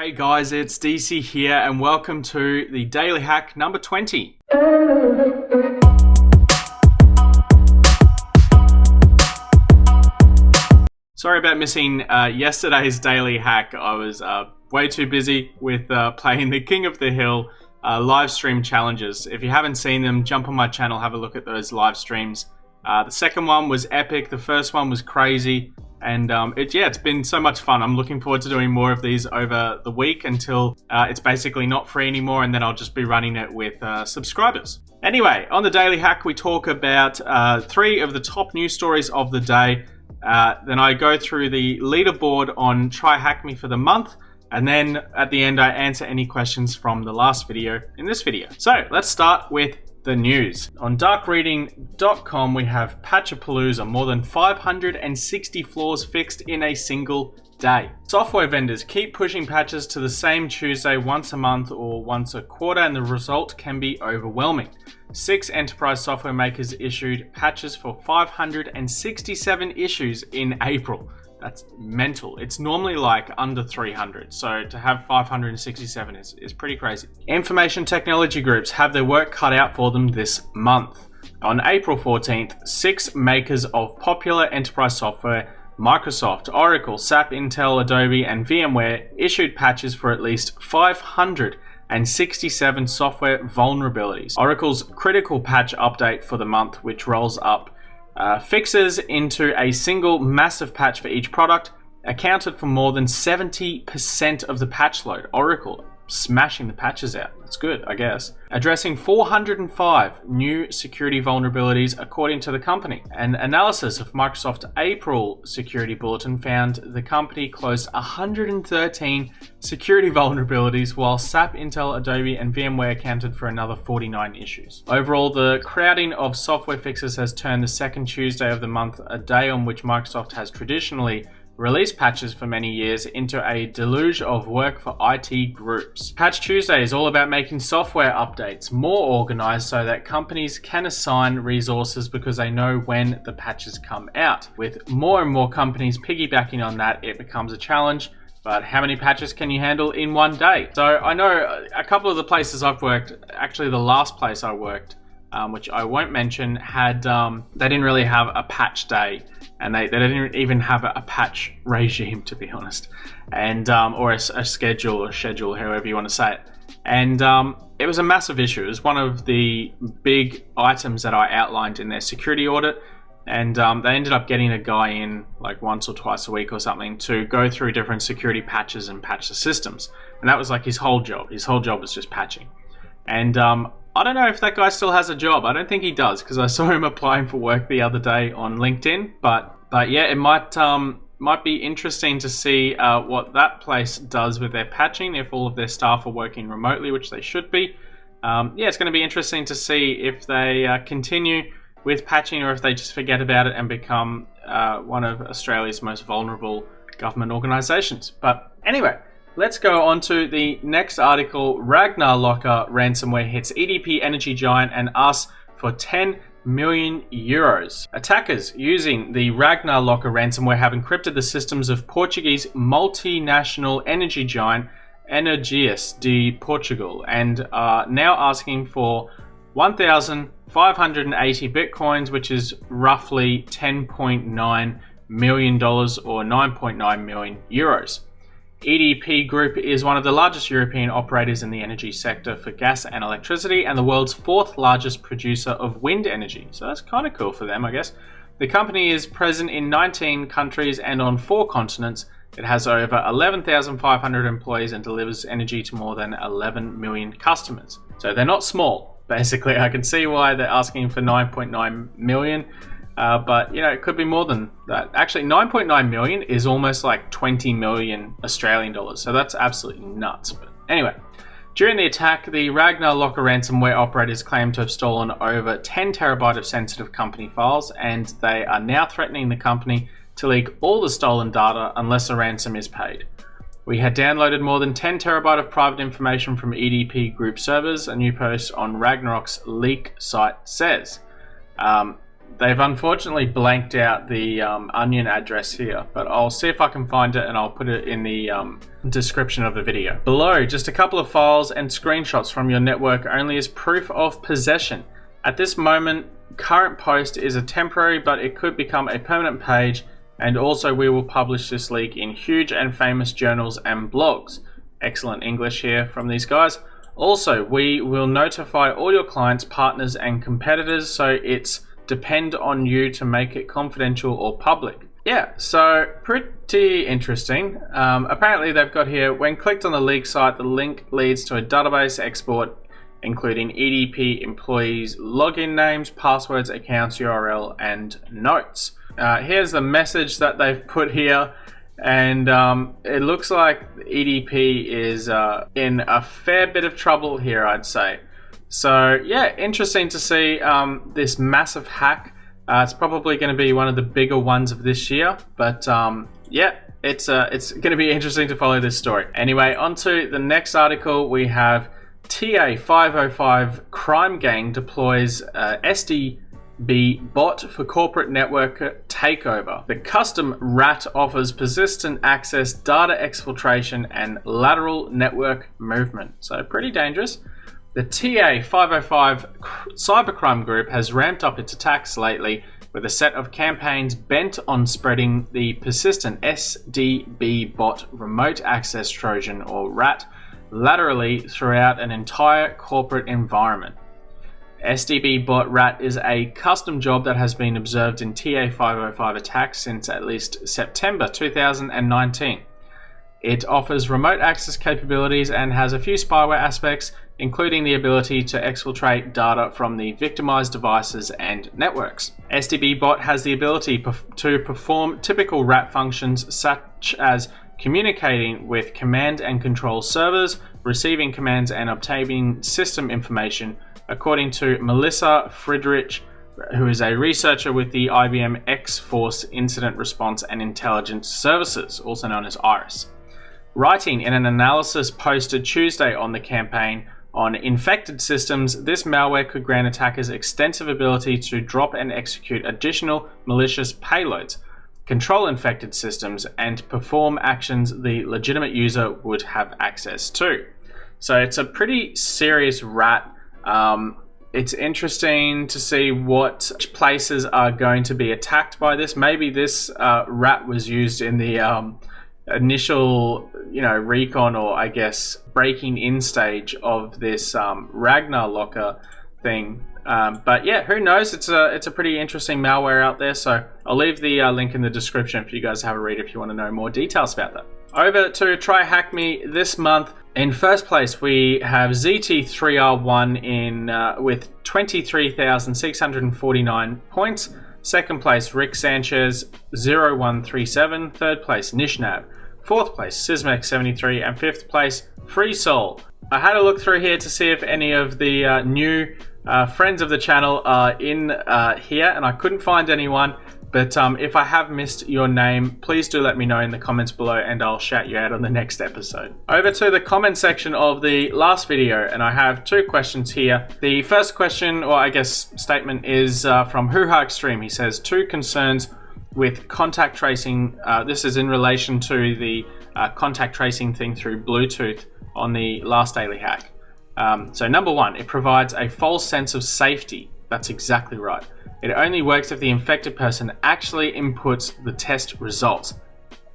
Hey guys, it's DC here and welcome to the Daily Hack number 20. Sorry about missing yesterday's Daily Hack. I was way too busy with playing the King of the Hill live stream challenges. If you haven't seen them, jump on my channel, have a look at those live streams. The second one was epic, the first one was crazy. And it's been so much fun. I'm looking forward to doing more of these over the week until it's basically not free anymore, and then I'll just be running it with subscribers. Anyway, on the Daily Hack, we talk about 3 of the top news stories of the day. Then I go through the leaderboard on TryHackMe for the month, and then at the end I answer any questions from the last video in this video. So let's start with the news. On darkreading.com we have Patchapalooza, more than 560 flaws fixed in a single day. Software vendors keep pushing patches to the same Tuesday once a month or once a quarter, and the result can be overwhelming. 6 enterprise software makers issued patches for 567 issues in April. That's mental. It's normally like under 300, so to have 567 is pretty crazy. Information technology groups have their work cut out for them this month. On April 14th, 6 makers of popular enterprise software, Microsoft, Oracle, SAP, Intel, Adobe, and VMware, issued patches for at least 567 software vulnerabilities. Oracle's critical patch update for the month, which rolls up fixes into a single massive patch for each product, accounted for more than 70% of the patch load. Oracle smashing the patches out. That's good, I guess. Addressing 405 new security vulnerabilities according to the company. An analysis of Microsoft's April security bulletin found the company closed 113 security vulnerabilities, while SAP, Intel, Adobe, and VMware accounted for another 49 issues. Overall, the crowding of software fixes has turned the second Tuesday of the month, a day on which Microsoft has traditionally released patches for many years, into a deluge of work for IT groups. Patch Tuesday is all about making software updates more organized so that companies can assign resources because they know when the patches come out. With more and more companies piggybacking on that, it becomes a challenge. But how many patches can you handle in one day? So I know a couple of the places I've worked, actually the last place I worked, which I won't mention, had they didn't really have a patch day, and they didn't even have a patch regime, to be honest, and or a schedule, however you want to say it. And it was a massive issue. It was one of the big items that I outlined in their security audit, and they ended up getting a guy in like once or twice a week or something to go through different security patches and patch the systems, and that was like his whole job. His whole job was just patching. And I don't know if that guy still has a job. I don't think he does, because I saw him applying for work the other day on LinkedIn. But yeah, it might be interesting to see what that place does with their patching, if all of their staff are working remotely, which they should be. It's going to be interesting to see if they continue with patching or if they just forget about it and become one of Australia's most vulnerable government organisations. But anyway, let's go on to the next article. Ragnar Locker ransomware hits EDP energy giant and asks for 10 million euros. Attackers using the Ragnar Locker ransomware have encrypted the systems of Portuguese multinational energy giant Energias de Portugal and are now asking for 1,580 bitcoins, which is roughly $10.9 million or 9.9 million euros. EDP Group is one of the largest European operators in the energy sector for gas and electricity, and the world's 4th largest producer of wind energy. So that's kind of cool for them, I guess. The company is present in 19 countries and on 4 continents. It has over 11,500 employees and delivers energy to more than 11 million customers. So they're not small, basically. I can see why they're asking for 9.9 million. But it could be more than that. Actually, 9.9 million is almost like 20 million Australian dollars. So that's absolutely nuts. But anyway, during the attack, the Ragnar Locker ransomware operators claim to have stolen over 10 terabyte of sensitive company files, and they are now threatening the company to leak all the stolen data unless a ransom is paid. We had downloaded more than 10 terabyte of private information from EDP Group servers, a new post on Ragnarok's leak site says. They've unfortunately blanked out the onion address here, but I'll see if I can find it and I'll put it in the description of the video. Below, just a couple of files and screenshots from your network only as proof of possession. At this moment, current post is a temporary, but it could become a permanent page, and also we will publish this leak in huge and famous journals and blogs. Excellent English here from these guys. Also, we will notify all your clients, partners, and competitors, so it's depend on you to make it confidential or public. Yeah, so pretty interesting. Apparently they've got here, when clicked on the leak site, the link leads to a database export including EDP employees' login names, passwords, accounts, URL, and notes. Here's the message that they've put here. And it looks like EDP is in a fair bit of trouble here, I'd say. So yeah, interesting to see this massive hack. It's probably going to be one of the bigger ones of this year, but yeah, it's going to be interesting to follow this story. Anyway, on to the next article. We have TA 505 crime gang deploys SDB bot for corporate network takeover. The custom rat offers persistent access, data exfiltration, and lateral network movement. So pretty dangerous. The TA 505 cybercrime group has ramped up its attacks lately with a set of campaigns bent on spreading the persistent SDB bot remote access Trojan, or RAT, laterally throughout an entire corporate environment. SDB bot RAT is a custom job that has been observed in TA 505 attacks since at least September 2019. It offers remote access capabilities and has a few spyware aspects, including the ability to exfiltrate data from the victimized devices and networks. SDB bot has the ability to perform typical RAT functions such as communicating with command and control servers, receiving commands, and obtaining system information, according to Melissa Friedrich, who is a researcher with the IBM X-Force Incident Response and Intelligence Services, also known as IRIS. Writing in an analysis posted Tuesday on the campaign on infected systems, this malware could grant attackers extensive ability to drop and execute additional malicious payloads, control infected systems, and perform actions the legitimate user would have access to. So it's a pretty serious rat. It's interesting to see what places are going to be attacked by this. Maybe this rat was used in the initial, recon, or I guess breaking in stage of this Ragnar Locker thing. But yeah, who knows? It's a pretty interesting malware out there. So I'll leave the link in the description for you guys to have a read if you want to know more details about that. Over to TryHackMe this month. In first place, we have ZT3R1 with 23,649 points. Second place, Rick Sanchez 0137. Third place, Nishnav. Fourth place, Sysmex73. And fifth place, FreeSoul. I had a look through here to see if any of the new friends of the channel are in here, and I couldn't find anyone. But if I have missed your name, please do let me know in the comments below, and I'll shout you out on the next episode. Over to the comment section of the last video, and I have two questions here. The first question, or I guess statement, is from Hoo-Ha Extreme. He says, 2 concerns with contact tracing. This is in relation to the contact tracing thing through Bluetooth on the last daily hack. So number 1, it provides a false sense of safety. That's exactly right. It only works if the infected person actually inputs the test results.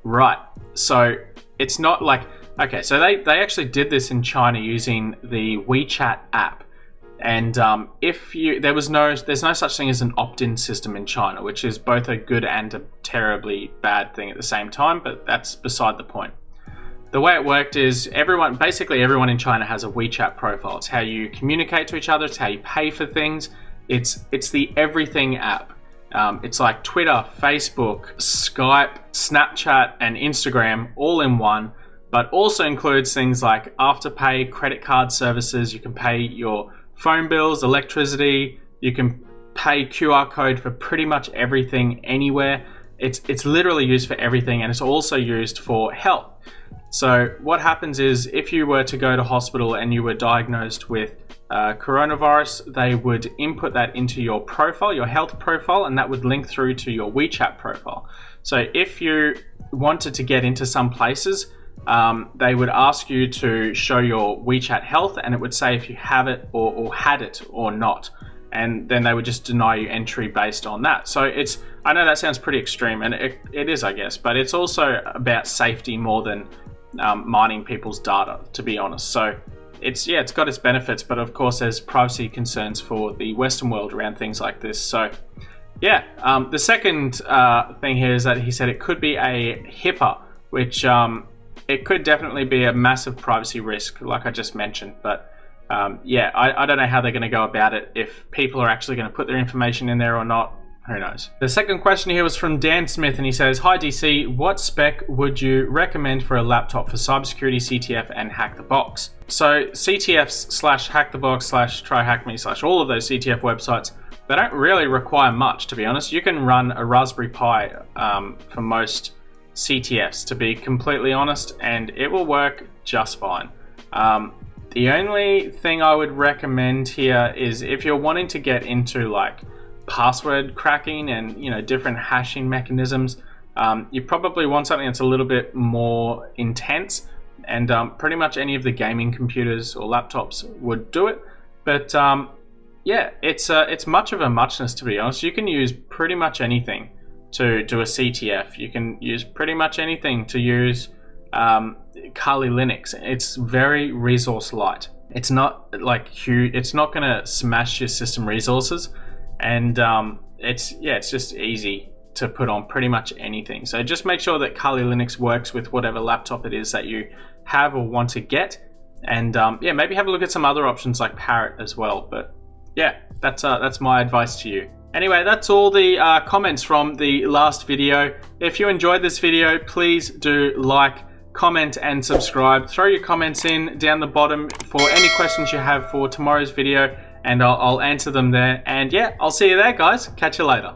Right, so it's not like, okay, so they actually did this in China using the WeChat app. And there's no such thing as an opt-in system in China, which is both a good and a terribly bad thing at the same time, but that's beside the point. The way it worked is basically everyone in China has a WeChat profile. It's how you communicate to each other, it's how you pay for things. It's the everything app. It's like Twitter, Facebook, Skype, Snapchat, and Instagram all in one, but also includes things like Afterpay, credit card services. You can pay your phone bills, electricity. You can pay QR code for pretty much everything anywhere. It's literally used for everything, and it's also used for help. So what happens is, if you were to go to hospital and you were diagnosed with coronavirus, they would input that into your profile, your health profile, and that would link through to your WeChat profile. So if you wanted to get into some places, they would ask you to show your WeChat health, and it would say if you have it or had it or not. And then they would just deny you entry based on that. So I know that sounds pretty extreme, and it is, I guess, but it's also about safety more than mining people's data, to be honest. So it's got its benefits, but of course there's privacy concerns for the Western world around things like this. So yeah, the second thing here is that he said it could be a HIPAA, which it could definitely be a massive privacy risk, like I just mentioned. But yeah, I don't know how they're going to go about it, if people are actually going to put their information in there or not. Who knows? The second question here was from Dan Smith, and he says, "Hi DC, what spec would you recommend for a laptop for cybersecurity, CTF, and Hack the Box?" So CTFs / Hack the Box / TryHackMe / all of those CTF websites, they don't really require much, to be honest. You can run a Raspberry Pi for most CTFs, to be completely honest, and it will work just fine. The only thing I would recommend here is if you're wanting to get into like password cracking and different hashing mechanisms, you probably want something that's a little bit more intense, and pretty much any of the gaming computers or laptops would do it. But yeah, it's much of a muchness, to be honest. You can use pretty much anything to do a CTF. You can use pretty much anything to use Kali Linux. It's very resource light. It's not like huge. It's not going to smash your system resources, and it's just easy to put on pretty much anything. So just make sure that Kali Linux works with whatever laptop it is that you have or want to get, and yeah, maybe have a look at some other options like Parrot as well. But yeah, that's my advice to you. Anyway, that's all the comments from the last video. If you enjoyed this video, please do like, comment, and subscribe. Throw your comments in down the bottom for any questions you have for tomorrow's video, and I'll answer them there. And yeah, I'll see you there, guys. Catch you later.